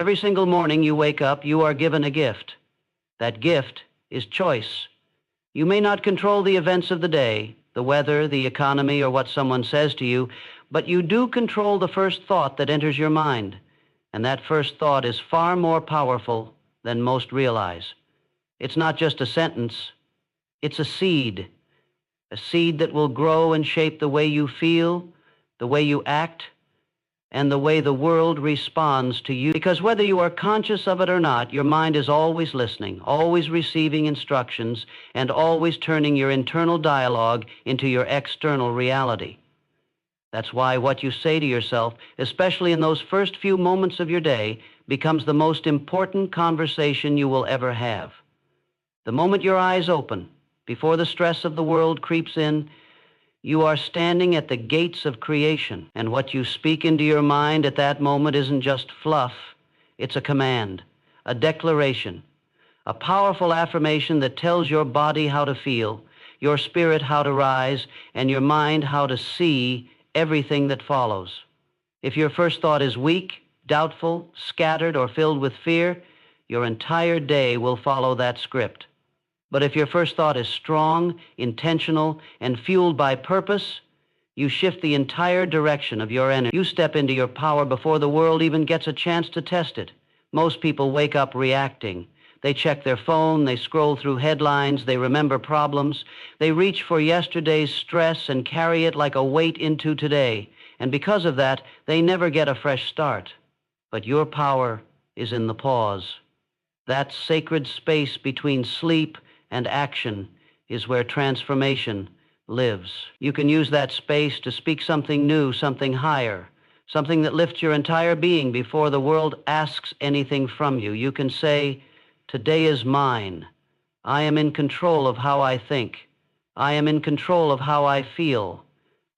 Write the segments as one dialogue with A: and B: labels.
A: Every single morning you wake up, you are given a gift. That gift is choice. You may not control the events of the day, the weather, the economy, or what someone says to you, but you do control the first thought that enters your mind. And that first thought is far more powerful than most realize. It's not just a sentence, it's a seed that will grow and shape the way you feel, the way you act, and the way the world responds to you. Because whether you are conscious of it or not, your mind is always listening, always receiving instructions, and always turning your internal dialogue into your external reality. That's why what you say to yourself, especially in those first few moments of your day, becomes the most important conversation you will ever have. The moment your eyes open, before the stress of the world creeps in, you are standing at the gates of creation, and what you speak into your mind at that moment isn't just fluff, it's a command, a declaration, a powerful affirmation that tells your body how to feel, your spirit how to rise, and your mind how to see everything that follows. If your first thought is weak, doubtful, scattered, or filled with fear, your entire day will follow that script. But if your first thought is strong, intentional, and fueled by purpose, you shift the entire direction of your energy. You step into your power before the world even gets a chance to test it. Most people wake up reacting. They check their phone, they scroll through headlines, they remember problems. They reach for yesterday's stress and carry it like a weight into today. And because of that, they never get a fresh start. But your power is in the pause. That sacred space between sleep and action is where transformation lives. You can use that space to speak something new, something higher, something that lifts your entire being before the world asks anything from you. You can say, "Today is mine. I am in control of how I think. I am in control of how I feel.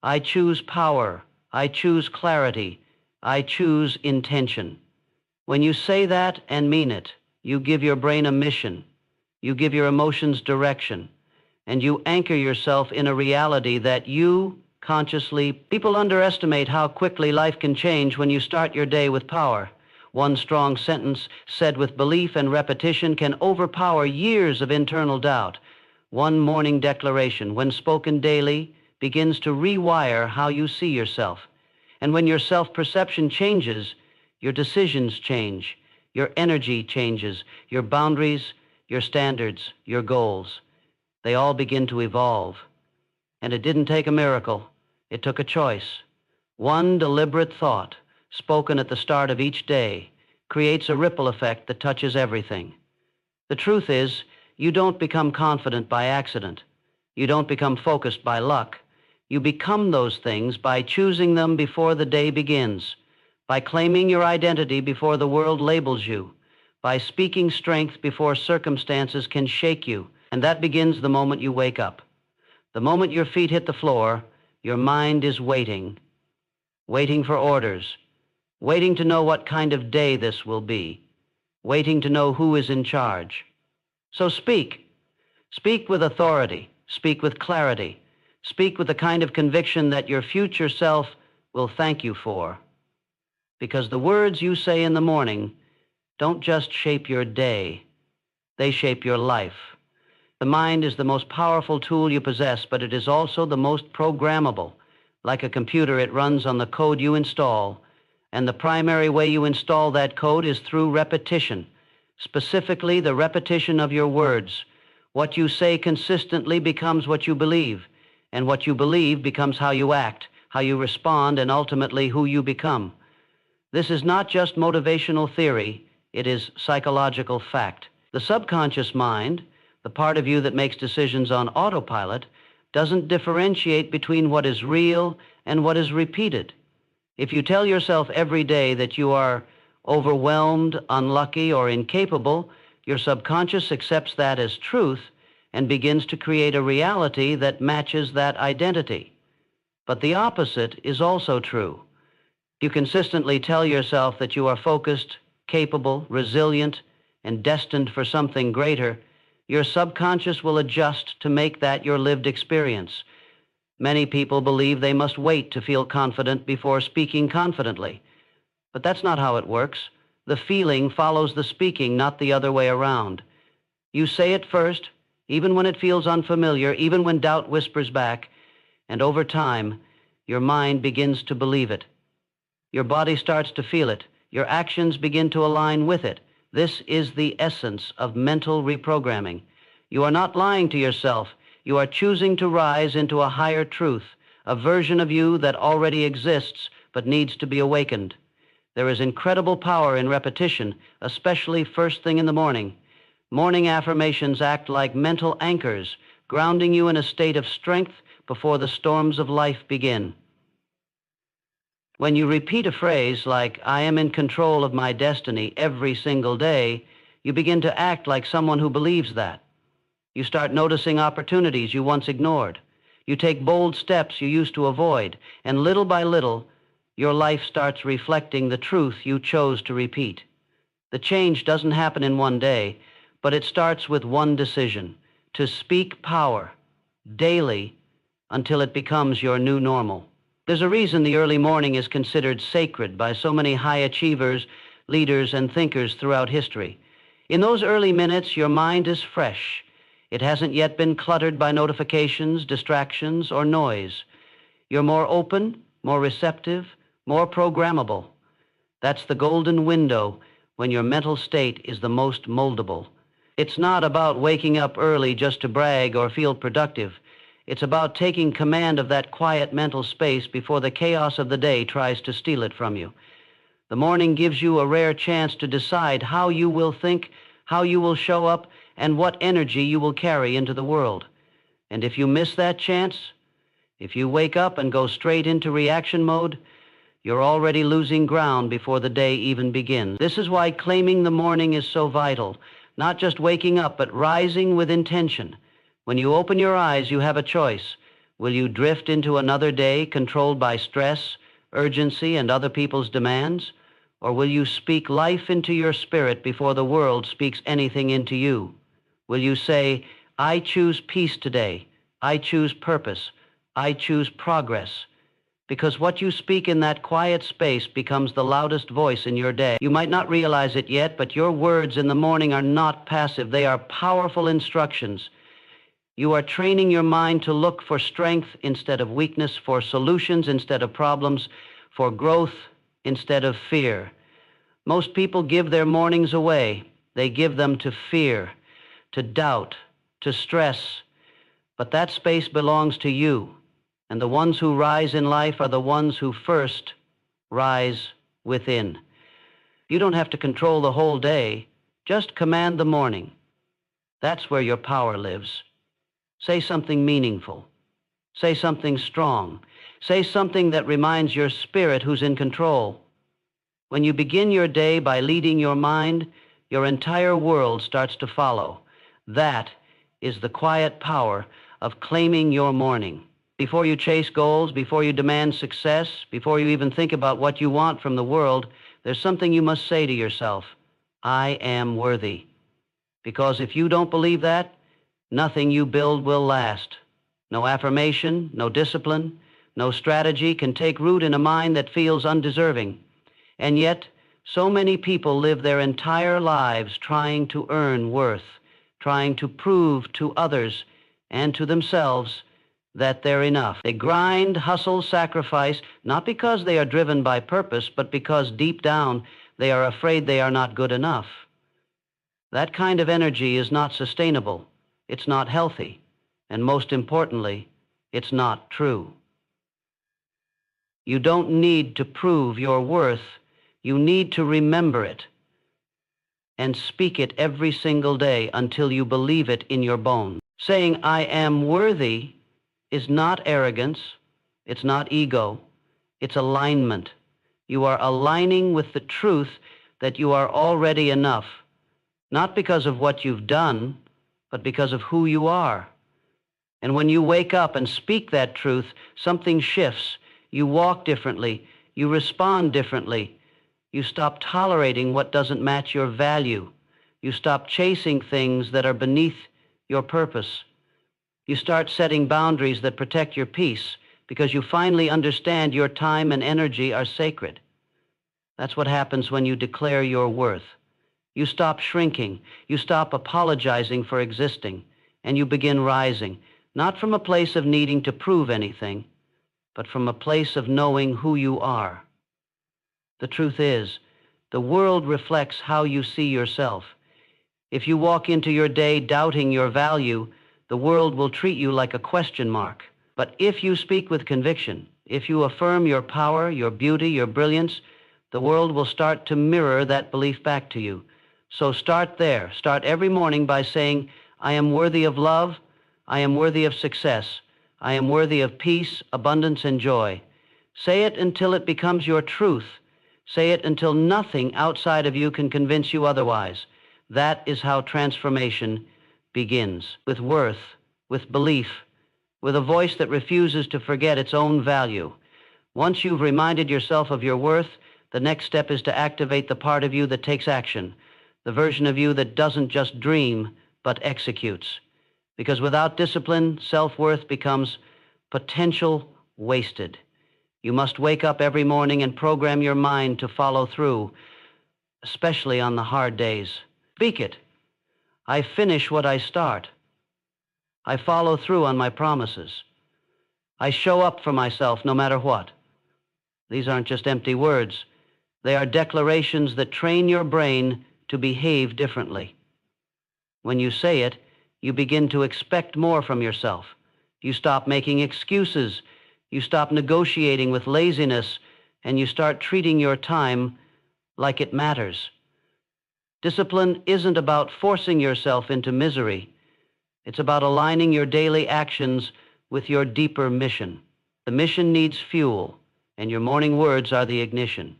A: I choose power. I choose clarity. I choose intention." When you say that and mean it, you give your brain a mission. You give your emotions direction, and you anchor yourself in a reality that you consciously. People underestimate how quickly life can change when you start your day with power. One strong sentence said with belief and repetition can overpower years of internal doubt. One morning declaration, when spoken daily, begins to rewire how you see yourself. And when your self-perception changes, your decisions change, your energy changes, your boundaries, your standards, your goals. They all begin to evolve. And it didn't take a miracle. It took a choice. One deliberate thought, spoken at the start of each day, creates a ripple effect that touches everything. The truth is, you don't become confident by accident. You don't become focused by luck. You become those things by choosing them before the day begins, by claiming your identity before the world labels you, by speaking strength before circumstances can shake you. And that begins the moment you wake up. The moment your feet hit the floor, your mind is waiting for orders, waiting to know what kind of day this will be, waiting to know who is in charge. So speak. Speak with authority. Speak with clarity. Speak with the kind of conviction that your future self will thank you for. Because the words you say in the morning don't just shape your day, they shape your life. The mind is the most powerful tool you possess, but it is also the most programmable. Like a computer, it runs on the code you install, and the primary way you install that code is through repetition, specifically the repetition of your words. What you say consistently becomes what you believe, and what you believe becomes how you act, how you respond, and ultimately who you become. This is not just motivational theory. It is psychological fact. The subconscious mind, the part of you that makes decisions on autopilot, doesn't differentiate between what is real and what is repeated. If you tell yourself every day that you are overwhelmed, unlucky, or incapable, your subconscious accepts that as truth and begins to create a reality that matches that identity. But the opposite is also true. You consistently tell yourself that you are focused, capable, resilient, and destined for something greater. Your subconscious will adjust to make that your lived experience. Many people believe they must wait to feel confident before speaking confidently. But that's not how it works. The feeling follows the speaking, not the other way around. You say it first, even when it feels unfamiliar, even when doubt whispers back, and over time, your mind begins to believe it. Your body starts to feel it. Your actions begin to align with it. This is the essence of mental reprogramming. You are not lying to yourself. You are choosing to rise into a higher truth, a version of you that already exists but needs to be awakened. There is incredible power in repetition, especially first thing in the morning. Morning affirmations act like mental anchors, grounding you in a state of strength before the storms of life begin. When you repeat a phrase like, "I am in control of my destiny," every single day, you begin to act like someone who believes that. You start noticing opportunities you once ignored. You take bold steps you used to avoid, and little by little, your life starts reflecting the truth you chose to repeat. The change doesn't happen in one day, but it starts with one decision: to speak power daily until it becomes your new normal. There's a reason the early morning is considered sacred by so many high achievers, leaders, and thinkers throughout history. In those early minutes, your mind is fresh. It hasn't yet been cluttered by notifications, distractions, or noise. You're more open, more receptive, more programmable. That's the golden window when your mental state is the most moldable. It's not about waking up early just to brag or feel productive. It's about taking command of that quiet mental space before the chaos of the day tries to steal it from you. The morning gives you a rare chance to decide how you will think, how you will show up, and what energy you will carry into the world. And if you miss that chance, if you wake up and go straight into reaction mode, you're already losing ground before the day even begins. This is why claiming the morning is so vital. Not just waking up, but rising with intention. When you open your eyes, you have a choice. Will you drift into another day controlled by stress, urgency, and other people's demands? Or will you speak life into your spirit before the world speaks anything into you? Will you say, "I choose peace today. I choose purpose. I choose progress"? Because what you speak in that quiet space becomes the loudest voice in your day. You might not realize it yet, but your words in the morning are not passive. They are powerful instructions. You are training your mind to look for strength instead of weakness, for solutions instead of problems, for growth instead of fear. Most people give their mornings away. They give them to fear, to doubt, to stress. But that space belongs to you. And the ones who rise in life are the ones who first rise within. You don't have to control the whole day. Just command the morning. That's where your power lives. Say something meaningful. Say something strong. Say something that reminds your spirit who's in control. When you begin your day by leading your mind, your entire world starts to follow. That is the quiet power of claiming your morning. Before you chase goals, before you demand success, before you even think about what you want from the world, there's something you must say to yourself: I am worthy. Because if you don't believe that, nothing you build will last. No affirmation, no discipline, no strategy can take root in a mind that feels undeserving. And yet, so many people live their entire lives trying to earn worth, trying to prove to others and to themselves that they're enough. They grind, hustle, sacrifice, not because they are driven by purpose, but because deep down they are afraid they are not good enough. That kind of energy is not sustainable. It's not healthy. And most importantly, it's not true. You don't need to prove your worth. You need to remember it and speak it every single day until you believe it in your bones. Saying, "I am worthy," is not arrogance, it's not ego, it's alignment. You are aligning with the truth that you are already enough, not because of what you've done, but because of who you are. And when you wake up and speak that truth, something shifts. You walk differently, you respond differently. You stop tolerating what doesn't match your value. You stop chasing things that are beneath your purpose. You start setting boundaries that protect your peace because you finally understand your time and energy are sacred. That's what happens when you declare your worth. You stop shrinking, you stop apologizing for existing, and you begin rising, not from a place of needing to prove anything, but from a place of knowing who you are. The truth is, the world reflects how you see yourself. If you walk into your day doubting your value, the world will treat you like a question mark. But if you speak with conviction, if you affirm your power, your beauty, your brilliance, the world will start to mirror that belief back to you. So start there. Start every morning by saying, I am worthy of love, I am worthy of success, I am worthy of peace, abundance, and joy. Say it until it becomes your truth. Say it until nothing outside of you can convince you otherwise. That is how transformation begins, with worth, with belief, with a voice that refuses to forget its own value. Once you've reminded yourself of your worth, the next step is to activate the part of you that takes action, the version of you that doesn't just dream, but executes. Because without discipline, self-worth becomes potential wasted. You must wake up every morning and program your mind to follow through, especially on the hard days. Speak it. I finish what I start. I follow through on my promises. I show up for myself no matter what. These aren't just empty words. They are declarations that train your brain to behave differently. When you say it, you begin to expect more from yourself. You stop making excuses. You stop negotiating with laziness, and you start treating your time like it matters. Discipline isn't about forcing yourself into misery. It's about aligning your daily actions with your deeper mission. The mission needs fuel, and your morning words are the ignition.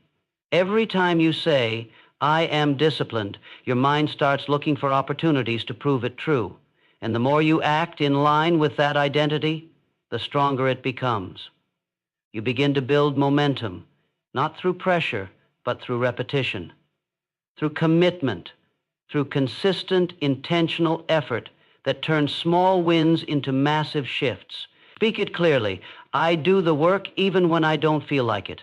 A: Every time you say, I am disciplined, your mind starts looking for opportunities to prove it true. And the more you act in line with that identity, the stronger it becomes. You begin to build momentum, not through pressure, but through repetition, through commitment, through consistent, intentional effort that turns small wins into massive shifts. Speak it clearly. I do the work even when I don't feel like it.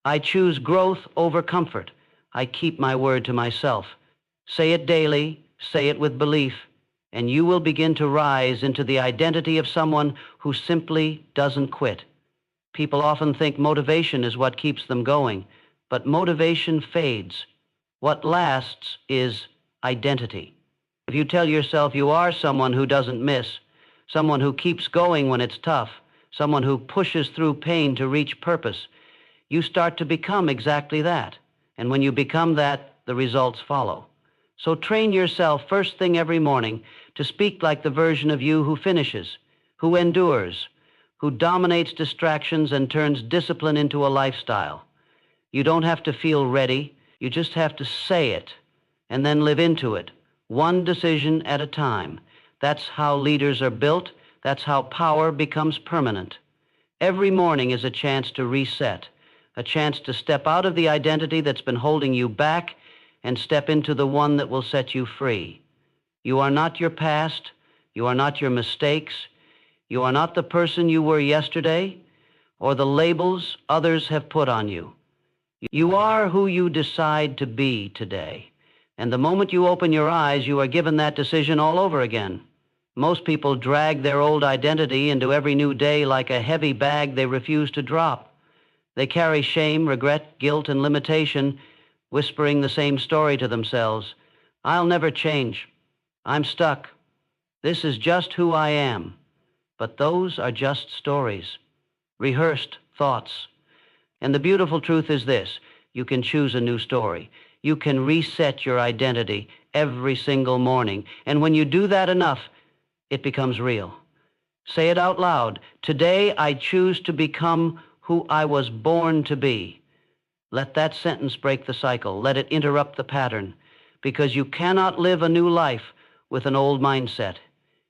A: I choose growth over comfort. I keep my word to myself. Say it daily, say it with belief, and you will begin to rise into the identity of someone who simply doesn't quit. People often think motivation is what keeps them going, but motivation fades. What lasts is identity. If you tell yourself you are someone who doesn't miss, someone who keeps going when it's tough, someone who pushes through pain to reach purpose, you start to become exactly that. And when you become that, the results follow. So train yourself first thing every morning to speak like the version of you who finishes, who endures, who dominates distractions and turns discipline into a lifestyle. You don't have to feel ready. You just have to say it and then live into it, one decision at a time. That's how leaders are built. That's how power becomes permanent. Every morning is a chance to reset, a chance to step out of the identity that's been holding you back and step into the one that will set you free. You are not your past. You are not your mistakes. You are not the person you were yesterday or the labels others have put on you. You are who you decide to be today. And the moment you open your eyes, you are given that decision all over again. Most people drag their old identity into every new day like a heavy bag they refuse to drop. They carry shame, regret, guilt, and limitation, whispering the same story to themselves. I'll never change. I'm stuck. This is just who I am. But those are just stories, rehearsed thoughts. And the beautiful truth is this: you can choose a new story. You can reset your identity every single morning. And when you do that enough, it becomes real. Say it out loud. Today I choose to become who I was born to be. Let that sentence break the cycle. Let it interrupt the pattern. Because you cannot live a new life with an old mindset.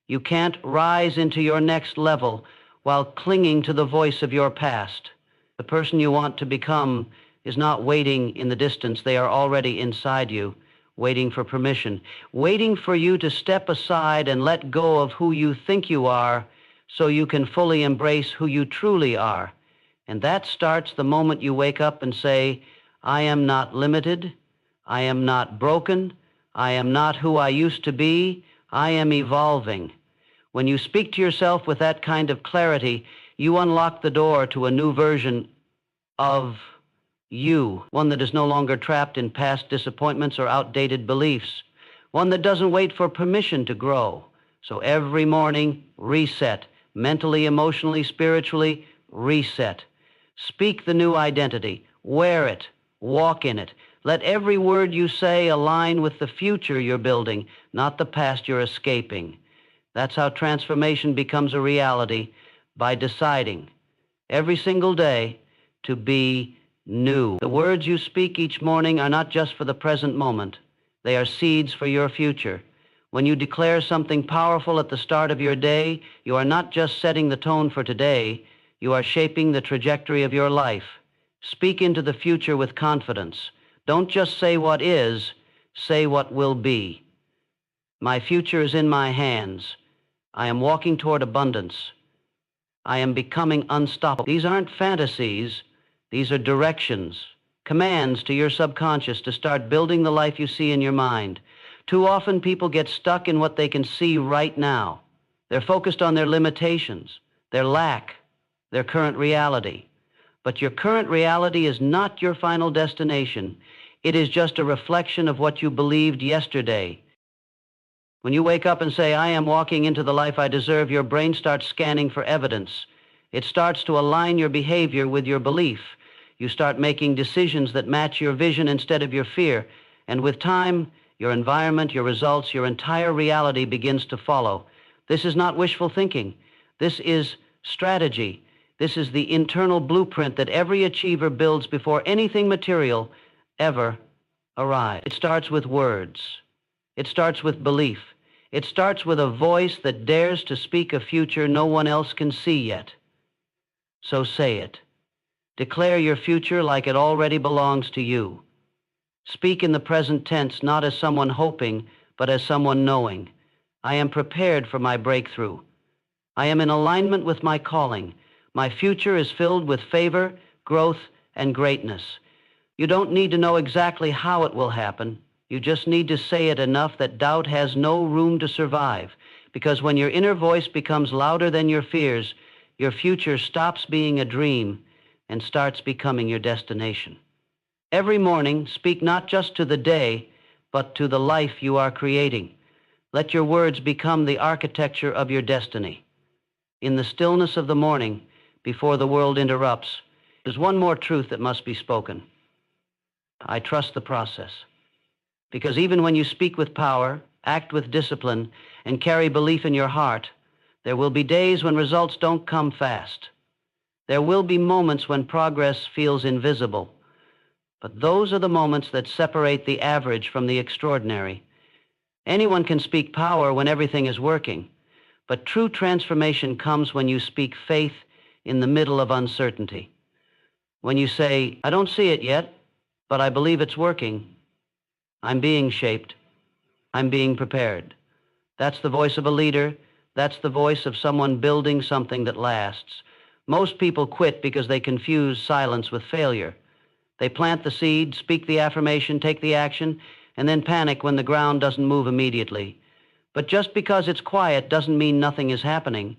A: You can't rise into your next level while clinging to the voice of your past. The person you want to become is not waiting in the distance. They are already inside you, waiting for permission, waiting for you to step aside and let go of who you think you are so you can fully embrace who you truly are. And that starts the moment you wake up and say, I am not limited. I am not broken. I am not who I used to be. I am evolving. When you speak to yourself with that kind of clarity, you unlock the door to a new version of you, one that is no longer trapped in past disappointments or outdated beliefs, one that doesn't wait for permission to grow. So every morning, reset. Mentally, emotionally, spiritually, reset. Speak the new identity. Wear it. Walk in it. Let every word you say align with the future you're building, not the past you're escaping. That's how transformation becomes a reality, by deciding every single day to be new. The words you speak each morning are not just for the present moment. They are seeds for your future. When you declare something powerful at the start of your day, you are not just setting the tone for today, you are shaping the trajectory of your life. Speak into the future with confidence. Don't just say what is, say what will be. My future is in my hands. I am walking toward abundance. I am becoming unstoppable. These aren't fantasies. These are directions, commands to your subconscious to start building the life you see in your mind. Too often people get stuck in what they can see right now. They're focused on their limitations, their lack, their current reality. But your current reality is not your final destination. It is just a reflection of what you believed yesterday. When you wake up and say, I am walking into the life I deserve, your brain starts scanning for evidence. It starts to align your behavior with your belief. You start making decisions that match your vision instead of your fear. And with time, your environment, your results, your entire reality begins to follow. This is not wishful thinking. This is strategy. This is the internal blueprint that every achiever builds before anything material ever arrives. It starts with words. It starts with belief. It starts with a voice that dares to speak a future no one else can see yet. So say it. Declare your future like it already belongs to you. Speak in the present tense, not as someone hoping, but as someone knowing. I am prepared for my breakthrough. I am in alignment with my calling. My future is filled with favor, growth, and greatness. You don't need to know exactly how it will happen. You just need to say it enough that doubt has no room to survive. Because when your inner voice becomes louder than your fears, your future stops being a dream and starts becoming your destination. Every morning, speak not just to the day, but to the life you are creating. Let your words become the architecture of your destiny. In the stillness of the morning, before the world interrupts, there's one more truth that must be spoken. I trust the process. Because even when you speak with power, act with discipline, and carry belief in your heart, there will be days when results don't come fast. There will be moments when progress feels invisible. But those are the moments that separate the average from the extraordinary. Anyone can speak power when everything is working, but true transformation comes when you speak faith in the middle of uncertainty. When you say, I don't see it yet, but I believe it's working. I'm being shaped. I'm being prepared. That's the voice of a leader. That's the voice of someone building something that lasts. Most people quit because they confuse silence with failure. They plant the seed, speak the affirmation, take the action, and then panic when the ground doesn't move immediately. But just because it's quiet doesn't mean nothing is happening.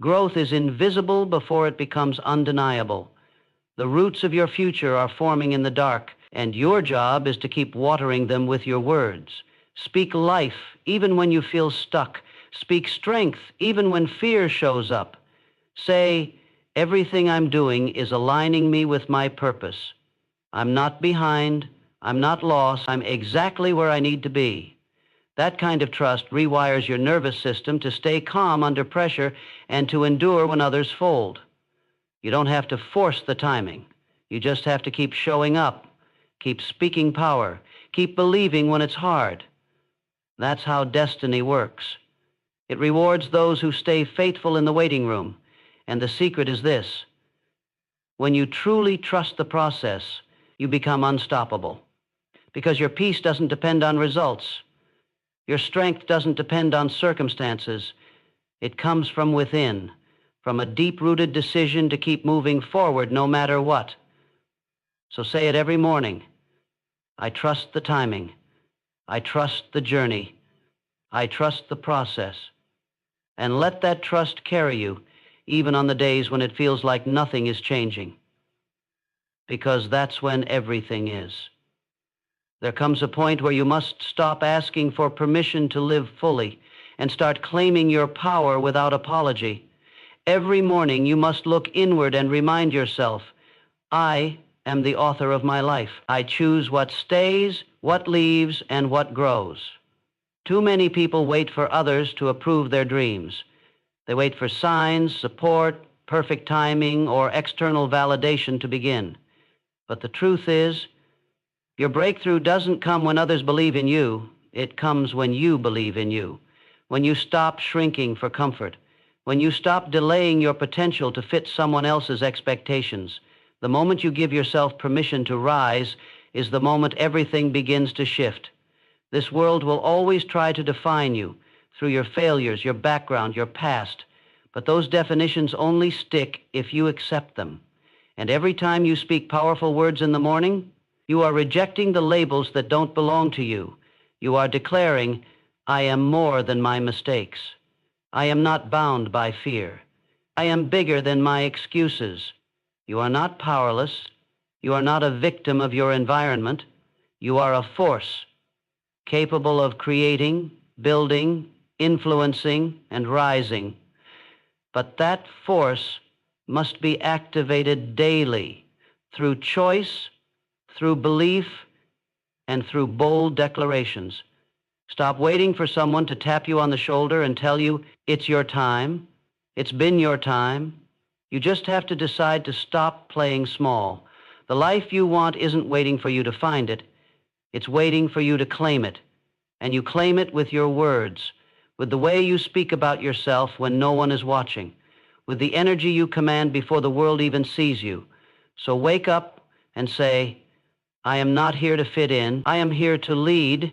A: Growth is invisible before it becomes undeniable. The roots of your future are forming in the dark, and your job is to keep watering them with your words. Speak life even when you feel stuck. Speak strength even when fear shows up. Say, everything I'm doing is aligning me with my purpose. I'm not behind. I'm not lost. I'm exactly where I need to be. That kind of trust rewires your nervous system to stay calm under pressure and to endure when others fold. You don't have to force the timing. You just have to keep showing up, keep speaking power, keep believing when it's hard. That's how destiny works. It rewards those who stay faithful in the waiting room. And the secret is this: when you truly trust the process, you become unstoppable. Because your peace doesn't depend on results. Your strength doesn't depend on circumstances. It comes from within, from a deep-rooted decision to keep moving forward no matter what. So say it every morning. I trust the timing. I trust the journey. I trust the process. And let that trust carry you, even on the days when it feels like nothing is changing. Because that's when everything is. There comes a point where you must stop asking for permission to live fully and start claiming your power without apology. Every morning you must look inward and remind yourself, I am the author of my life. I choose what stays, what leaves, and what grows. Too many people wait for others to approve their dreams. They wait for signs, support, perfect timing, or external validation to begin. But the truth is, your breakthrough doesn't come when others believe in you. It comes when you believe in you. When you stop shrinking for comfort. When you stop delaying your potential to fit someone else's expectations. The moment you give yourself permission to rise is the moment everything begins to shift. This world will always try to define you through your failures, your background, your past. But those definitions only stick if you accept them. And every time you speak powerful words in the morning, you are rejecting the labels that don't belong to you. You are declaring, I am more than my mistakes. I am not bound by fear. I am bigger than my excuses. You are not powerless. You are not a victim of your environment. You are a force capable of creating, building, influencing, and rising. But that force must be activated daily through choice, through belief, and through bold declarations. Stop waiting for someone to tap you on the shoulder and tell you it's your time. It's been your time. You just have to decide to stop playing small. The life you want isn't waiting for you to find it. It's waiting for you to claim it. And you claim it with your words, with the way you speak about yourself when no one is watching, with the energy you command before the world even sees you. So wake up and say, I am not here to fit in. I am here to lead.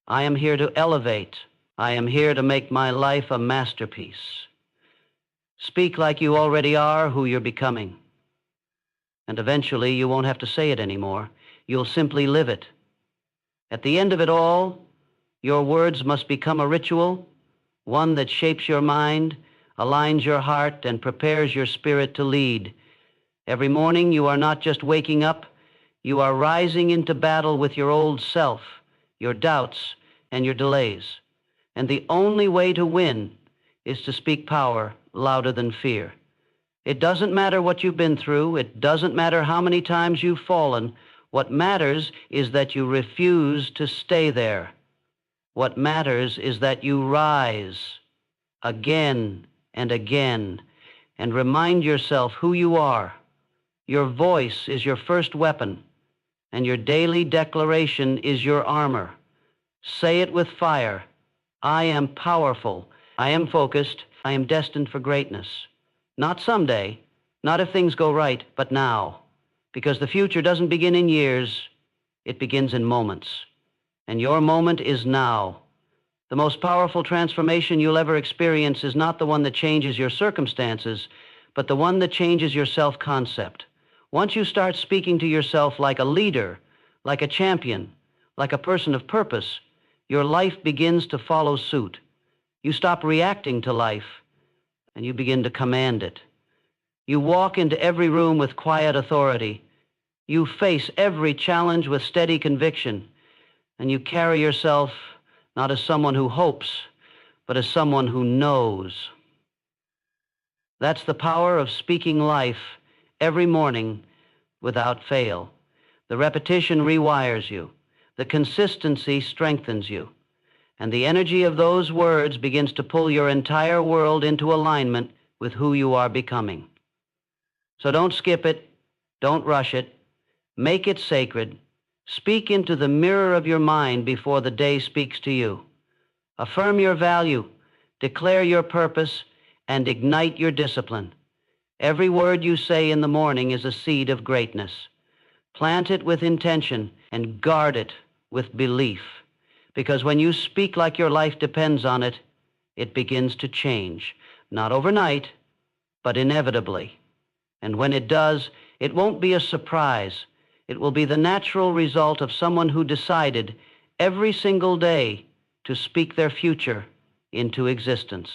A: I am here to elevate. I am here to make my life a masterpiece. Speak like you already are who you're becoming. And eventually you won't have to say it anymore. You'll simply live it. At the end of it all, your words must become a ritual, one that shapes your mind, aligns your heart, and prepares your spirit to lead. Every morning you are not just waking up, you are rising into battle with your old self, your doubts, and your delays. And the only way to win is to speak power louder than fear. It doesn't matter what you've been through. It doesn't matter how many times you've fallen. What matters is that you refuse to stay there. What matters is that you rise again and again and remind yourself who you are. Your voice is your first weapon, and your daily declaration is your armor. Say it with fire. I am powerful. I am focused. I am destined for greatness. Not someday, not if things go right, but now. Because the future doesn't begin in years, it begins in moments. And your moment is now. The most powerful transformation you'll ever experience is not the one that changes your circumstances, but the one that changes your self-concept. Once you start speaking to yourself like a leader, like a champion, like a person of purpose, your life begins to follow suit. You stop reacting to life, and you begin to command it. You walk into every room with quiet authority. You face every challenge with steady conviction, and you carry yourself not as someone who hopes, but as someone who knows. That's the power of speaking life every morning without fail. The repetition rewires you. The consistency strengthens you. And the energy of those words begins to pull your entire world into alignment with who you are becoming. So don't skip it. Don't rush it. Make it sacred. Speak into the mirror of your mind before the day speaks to you. Affirm your value. Declare your purpose and ignite your discipline. Every word you say in the morning is a seed of greatness. Plant it with intention and guard it with belief. Because when you speak like your life depends on it, it begins to change. Not overnight, but inevitably. And when it does, it won't be a surprise. It will be the natural result of someone who decided every single day to speak their future into existence.